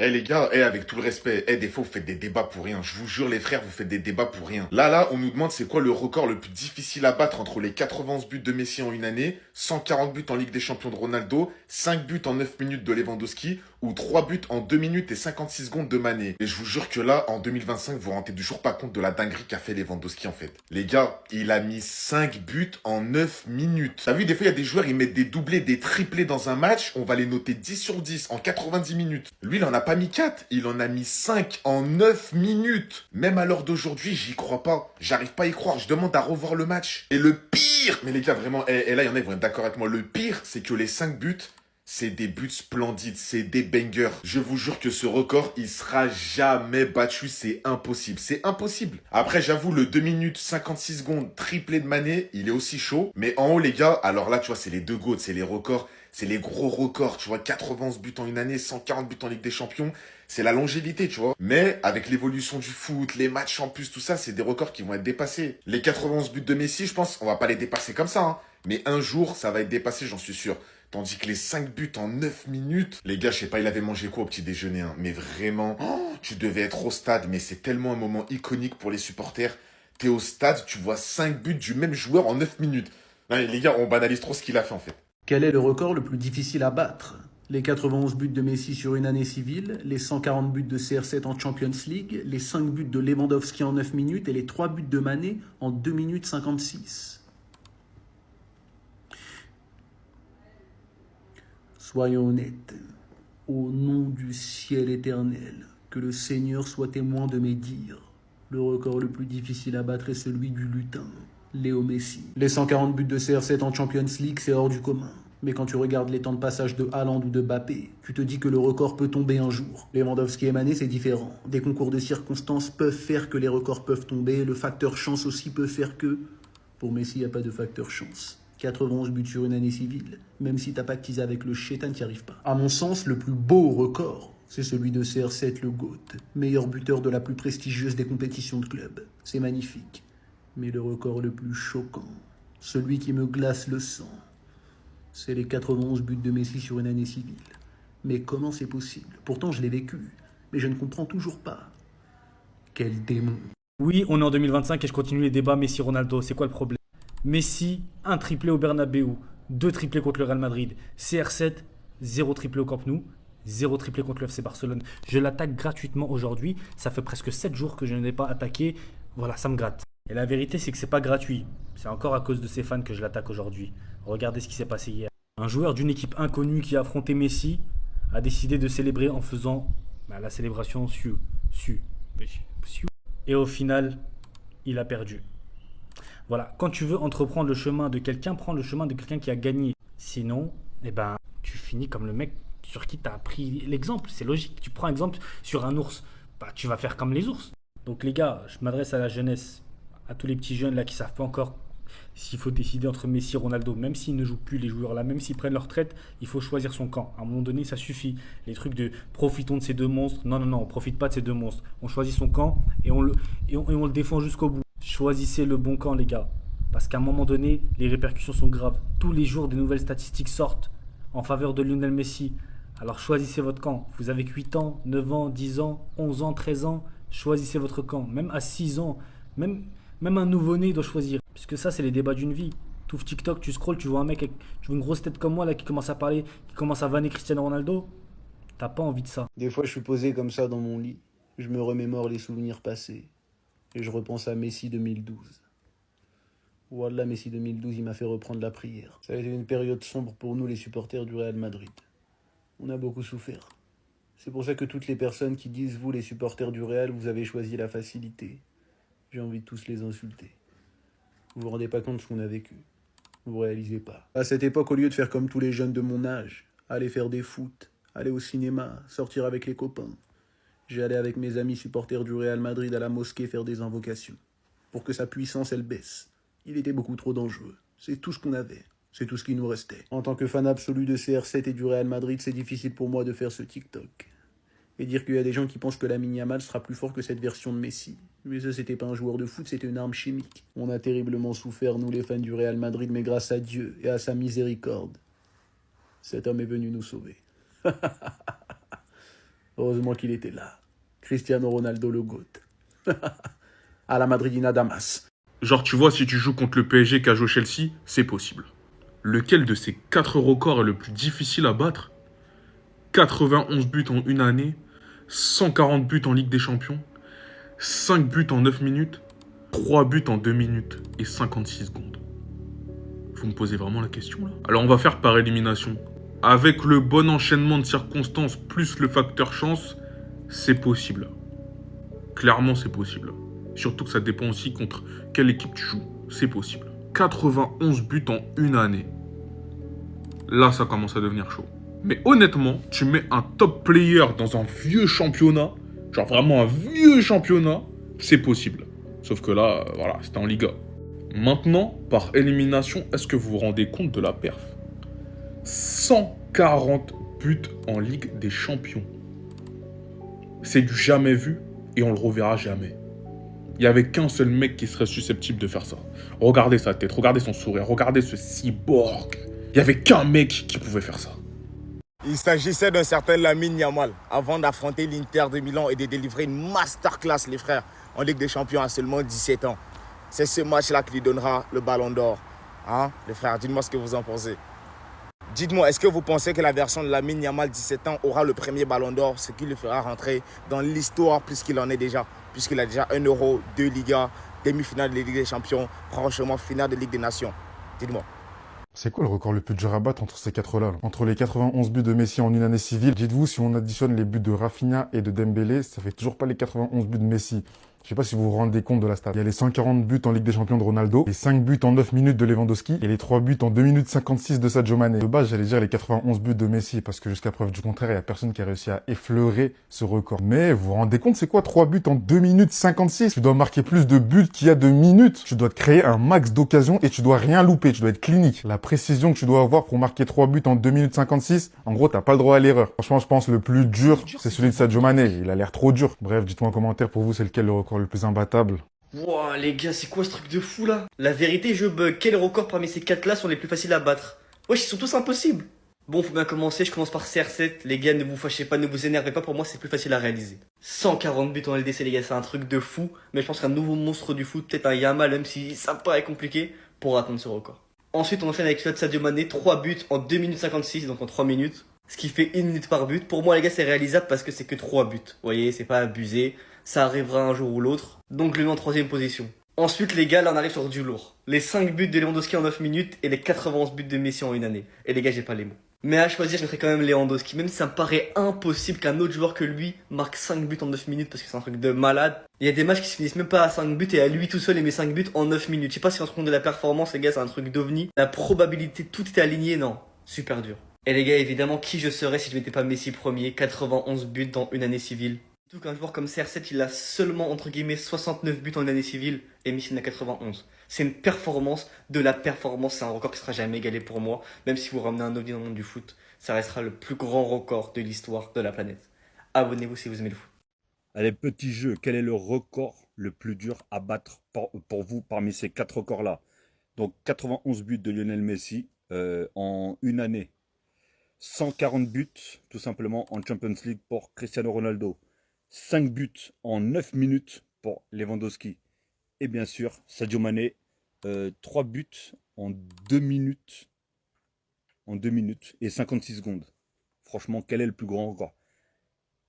Eh les gars, avec tout le respect, des fois vous faites des débats pour rien. Je vous jure les frères, vous faites des débats pour rien. Là, on nous demande c'est quoi le record le plus difficile à battre entre les 91 buts de Messi en une année, 140 buts en Ligue des Champions de Ronaldo, 5 buts en 9 minutes de Lewandowski ou 3 buts en 2 minutes et 56 secondes de Mané. Et je vous jure que là, en 2025, vous vous rendez toujours pas compte de la dinguerie qu'a fait Lewandowski en fait. Les gars, il a mis 5 buts en 9 minutes. T'as vu, des fois il y a des joueurs, ils mettent des doublés, des triplés dans un match, on va les noter 10 sur 10 en 90 minutes. Lui, il en a pas mis 4, il en a mis 5 en 9 minutes. Même à l'heure d'aujourd'hui, j'y crois pas. J'arrive pas à y croire, je demande à revoir le match. Et le pire, mais les gars, vraiment, et là, il y en a, ils vont être d'accord avec moi. Le pire, c'est que les 5 buts, c'est des buts splendides, c'est des bangers. Je vous jure que ce record, il sera jamais battu, c'est impossible. C'est impossible. Après, j'avoue, le 2 minutes 56 secondes triplé de Mané, il est aussi chaud. Mais en haut, les gars, alors là, tu vois, c'est les deux GOAT, c'est les records. C'est les gros records, tu vois, 91 buts en une année, 140 buts en Ligue des Champions. C'est la longévité, tu vois. Mais avec l'évolution du foot, les matchs en plus, tout ça, c'est des records qui vont être dépassés. Les 91 buts de Messi, je pense, on va pas les dépasser comme ça, hein. Mais un jour, ça va être dépassé, j'en suis sûr. Tandis que les 5 buts en 9 minutes, les gars, je sais pas, il avait mangé quoi au petit déjeuner, hein. Mais vraiment, tu devais être au stade, mais c'est tellement un moment iconique pour les supporters. T'es au stade, tu vois 5 buts du même joueur en 9 minutes. Non, les gars, on banalise trop ce qu'il a fait en fait. Quel est le record le plus difficile à battre? Les 91 buts de Messi sur une année civile, les 140 buts de CR7 en Champions League, les 5 buts de Lewandowski en 9 minutes et les 3 buts de Mané en 2 minutes 56. Soyons honnêtes. Au nom du ciel éternel, que le Seigneur soit témoin de mes dires. Le record le plus difficile à battre est celui du lutin, Léo Messi. Les 140 buts de CR7 en Champions League, c'est hors du commun. Mais quand tu regardes les temps de passage de Haaland ou de Mbappé, tu te dis que le record peut tomber un jour. Lewandowski et Mané, c'est différent. Des concours de circonstances peuvent faire que les records peuvent tomber, le facteur chance aussi peut faire que... Pour Messi, il n'y a pas de facteur chance. 91 buts sur une année civile. Même si t'as pactisé avec le chétan, t'y arrives pas. À mon sens, le plus beau record, c'est celui de CR7, le GOAT. Meilleur buteur de la plus prestigieuse des compétitions de club. C'est magnifique. Mais le record le plus choquant, celui qui me glace le sang, c'est les 91 buts de Messi sur une année civile. Mais comment c'est possible? Pourtant, je l'ai vécu. Mais je ne comprends toujours pas. Quel démon. Oui, on est en 2025 et je continue les débats Messi-Ronaldo. C'est quoi le problème? Messi, un triplé au Bernabeu, deux triplés contre le Real Madrid. CR7, zéro triplé au Camp Nou, zéro triplé contre le FC Barcelone. Je l'attaque gratuitement aujourd'hui. Ça fait presque 7 jours que je ne l'ai pas attaqué. Voilà, ça me gratte. Et la vérité, c'est que c'est pas gratuit. C'est encore à cause de ses fans que je l'attaque aujourd'hui. Regardez ce qui s'est passé hier. Un joueur d'une équipe inconnue qui a affronté Messi a décidé de célébrer en faisant la célébration su. Et au final, il a perdu. Voilà, quand tu veux entreprendre le chemin de quelqu'un, prends le chemin de quelqu'un qui a gagné. Sinon, tu finis comme le mec sur qui tu as appris l'exemple. C'est logique. Tu prends un exemple sur un ours, tu vas faire comme les ours. Donc les gars, je m'adresse à la jeunesse, à tous les petits jeunes là qui savent pas encore s'il faut décider entre Messi et Ronaldo. Même s'ils ne jouent plus les joueurs là, même s'ils prennent leur retraite, il faut choisir son camp. À un moment donné, ça suffit. Les trucs de profitons de ces deux monstres. Non, non, non, on profite pas de ces deux monstres. On choisit son camp et on le défend jusqu'au bout. Choisissez le bon camp, les gars. Parce qu'à un moment donné, les répercussions sont graves. Tous les jours, des nouvelles statistiques sortent en faveur de Lionel Messi. Alors choisissez votre camp. Vous avez 8 ans, 9 ans, 10 ans, 11 ans, 13 ans. Choisissez votre camp. Même à 6 ans, même un nouveau-né doit choisir. Puisque ça, c'est les débats d'une vie. Tu ouvres TikTok, tu scrolls, tu vois un mec avec tu vois une grosse tête comme moi là qui commence à parler, qui commence à vanner Cristiano Ronaldo. T'as pas envie de ça. Des fois, je suis posé comme ça dans mon lit. Je me remémore les souvenirs passés. Et je repense à Messi 2012. Wallah, Messi 2012, il m'a fait reprendre la prière. Ça a été une période sombre pour nous, les supporters du Real Madrid. On a beaucoup souffert. C'est pour ça que toutes les personnes qui disent, vous, les supporters du Real, vous avez choisi la facilité. J'ai envie de tous les insulter. Vous vous rendez pas compte de ce qu'on a vécu. Vous réalisez pas. À cette époque, au lieu de faire comme tous les jeunes de mon âge, aller faire des foot, aller au cinéma, sortir avec les copains, j'ai allé avec mes amis supporters du Real Madrid à la mosquée faire des invocations. Pour que sa puissance, elle baisse. Il était beaucoup trop dangereux. C'est tout ce qu'on avait. C'est tout ce qui nous restait. En tant que fan absolu de CR7 et du Real Madrid, c'est difficile pour moi de faire ce TikTok. Et dire qu'il y a des gens qui pensent que Lamine Yamal sera plus fort que cette version de Messi. Mais ça, c'était pas un joueur de foot, c'était une arme chimique. On a terriblement souffert, nous les fans du Real Madrid, mais grâce à Dieu et à sa miséricorde, cet homme est venu nous sauver. Heureusement qu'il était là. Cristiano Ronaldo le GOAT. À la Madridina Damas. Genre, tu vois, si tu joues contre le PSG qu'a joué Chelsea, c'est possible. Lequel de ces 4 records est le plus difficile à battre? 91 buts en une année, 140 buts en Ligue des Champions, 5 buts en 9 minutes, 3 buts en 2 minutes et 56 secondes. Vous me posez vraiment la question là? Alors on va faire par élimination. Avec le bon enchaînement de circonstances plus le facteur chance, c'est possible. Clairement c'est possible. Surtout que ça dépend aussi contre quelle équipe tu joues. C'est possible. 91 buts en une année. Là ça commence à devenir chaud. Mais honnêtement, tu mets un top player dans un vieux championnat, genre vraiment un vieux championnat, c'est possible. Sauf que là, voilà, c'était en Liga. Maintenant, par élimination, est-ce que vous vous rendez compte de la perf? 140 buts en Ligue des Champions. C'est du jamais vu et on le reverra jamais. Il n'y avait qu'un seul mec qui serait susceptible de faire ça. Regardez sa tête, regardez son sourire, regardez ce cyborg. Il n'y avait qu'un mec qui pouvait faire ça. Il s'agissait d'un certain Lamine Yamal avant d'affronter l'Inter de Milan et de délivrer une masterclass, les frères, en Ligue des Champions à seulement 17 ans. C'est ce match-là qui lui donnera le ballon d'or. Hein, les frères, dites-moi ce que vous en pensez. Dites-moi, est-ce que vous pensez que la version de Lamine Yamal 17 ans aura le premier ballon d'or, ce qui le fera rentrer dans l'histoire puisqu'il en est déjà, puisqu'il a déjà 1 Euro, 2 Ligas, demi-finale de Ligue des Champions, franchement, finale de Ligue des Nations. Dites-moi. C'est quoi le record le plus dur à battre entre ces quatre-là là? Entre les 91 buts de Messi en une année civile, dites-vous, si on additionne les buts de Rafinha et de Dembélé, ça fait toujours pas les 91 buts de Messi. Je sais pas si vous vous rendez compte de la stat. Il y a les 140 buts en Ligue des Champions de Ronaldo, les 5 buts en 9 minutes de Lewandowski et les 3 buts en 2 minutes 56 de Sadio Mané. De base, j'allais dire les 91 buts de Messi parce que jusqu'à preuve du contraire, il y a personne qui a réussi à effleurer ce record. Mais vous vous rendez compte, c'est quoi 3 buts en 2 minutes 56? Tu dois marquer plus de buts qu'il y a de minutes. Tu dois te créer un max d'occasions et tu dois rien louper. Tu dois être clinique. La précision que tu dois avoir pour marquer 3 buts en 2 minutes 56, en gros, t'as pas le droit à l'erreur. Franchement, je pense le plus dur, c'est celui de Sadio Mané. Il a l'air trop dur. Bref, dites-moi en commentaire pour vous, c'est lequel le record le plus imbattable? Wouah, les gars, c'est quoi ce truc de fou là? La vérité, je bug. Quel record parmi ces 4 là sont les plus faciles à battre? Wesh, ils sont tous impossibles. Bon, faut bien commencer. Je commence par CR7. Les gars, ne vous fâchez pas, ne vous énervez pas. Pour moi, c'est plus facile à réaliser. 140 buts en LDC, les gars, c'est un truc de fou. Mais je pense qu'un nouveau monstre du foot, peut-être un Yamal, même si ça paraît compliqué, pour atteindre ce record. Ensuite, on enchaîne avec celui de Sadio Mané. 3 buts en 2 minutes 56, donc en 3 minutes. Ce qui fait 1 minute par but. Pour moi, les gars, c'est réalisable parce que c'est que 3 buts. Vous voyez, c'est pas abusé. Ça arrivera un jour ou l'autre. Donc, je le mets en 3ème position. Ensuite, les gars, là, on arrive sur du lourd. Les 5 buts de Lewandowski en 9 minutes et les 91 buts de Messi en une année. Et les gars, j'ai pas les mots. Mais à choisir, je mettrais quand même Lewandowski. Même si ça me paraît impossible qu'un autre joueur que lui marque 5 buts en 9 minutes parce que c'est un truc de malade. Il y a des matchs qui se finissent même pas à 5 buts et à lui tout seul, il met 5 buts en 9 minutes. Je sais pas si on se rend compte de la performance, les gars, c'est un truc d'ovni. La probabilité, tout est aligné, non. Super dur. Et les gars, évidemment, qui je serais si je n'étais pas Messi premier, 91 buts dans une année civile. Surtout qu'un joueur comme CR7, il a seulement, entre guillemets, 69 buts en une année civile et Messi en a 91. C'est une performance de la performance, c'est un record qui sera jamais égalé pour moi. Même si vous ramenez un ovni dans le monde du foot, ça restera le plus grand record de l'histoire de la planète. Abonnez-vous si vous aimez le foot. Allez, petit jeu, quel est le record le plus dur à battre pour vous parmi ces 4 records-là? Donc 91 buts de Lionel Messi en une année. 140 buts, tout simplement, en Champions League pour Cristiano Ronaldo. 5 buts en 9 minutes pour Lewandowski. Et bien sûr, Sadio Mané, 3 buts en 2 minutes. En 2 minutes et 56 secondes. Franchement, quel est le plus grand record?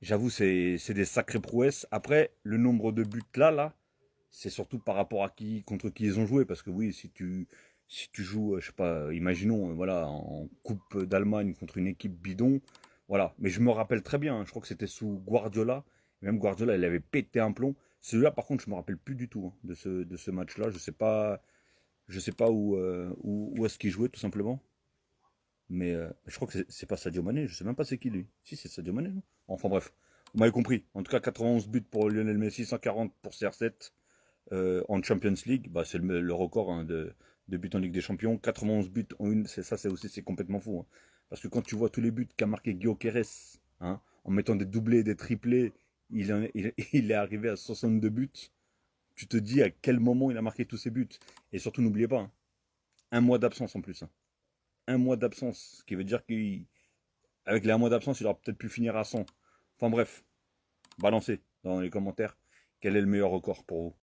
J'avoue, c'est des sacrées prouesses. Après, le nombre de buts là, c'est surtout par rapport à contre qui ils ont joué. Parce que oui, si tu joues, je sais pas, imaginons, voilà, en Coupe d'Allemagne contre une équipe bidon, voilà. Mais je me rappelle très bien, je crois que c'était sous Guardiola. Même Guardiola, il avait pété un plomb. Celui-là, par contre, je me rappelle plus du tout de ce match-là. Je sais pas où est-ce qu'il jouait, tout simplement. Mais je crois que c'est pas Sadio Mané. Je sais même pas c'est qui, lui. Si, c'est Sadio Mané, non? Enfin, bref. Vous m'avez compris. En tout cas, 91 buts pour Lionel Messi, 140 pour CR7 en Champions League. Bah, c'est le record hein, de buts en Ligue des Champions. 91 buts en une, c'est complètement fou. Hein. Parce que quand tu vois tous les buts qu'a marqué Gyökeres, hein, en mettant des doublés, des triplés, il est arrivé à 62 buts. Tu te dis à quel moment il a marqué tous ces buts. Et surtout, n'oubliez pas, hein, 1 mois d'absence en plus. Hein. 1 mois d'absence, ce qui veut dire qu'avec les 1 mois d'absence, il aurait peut-être pu finir à 100. Enfin bref, balancez dans les commentaires quel est le meilleur record pour vous.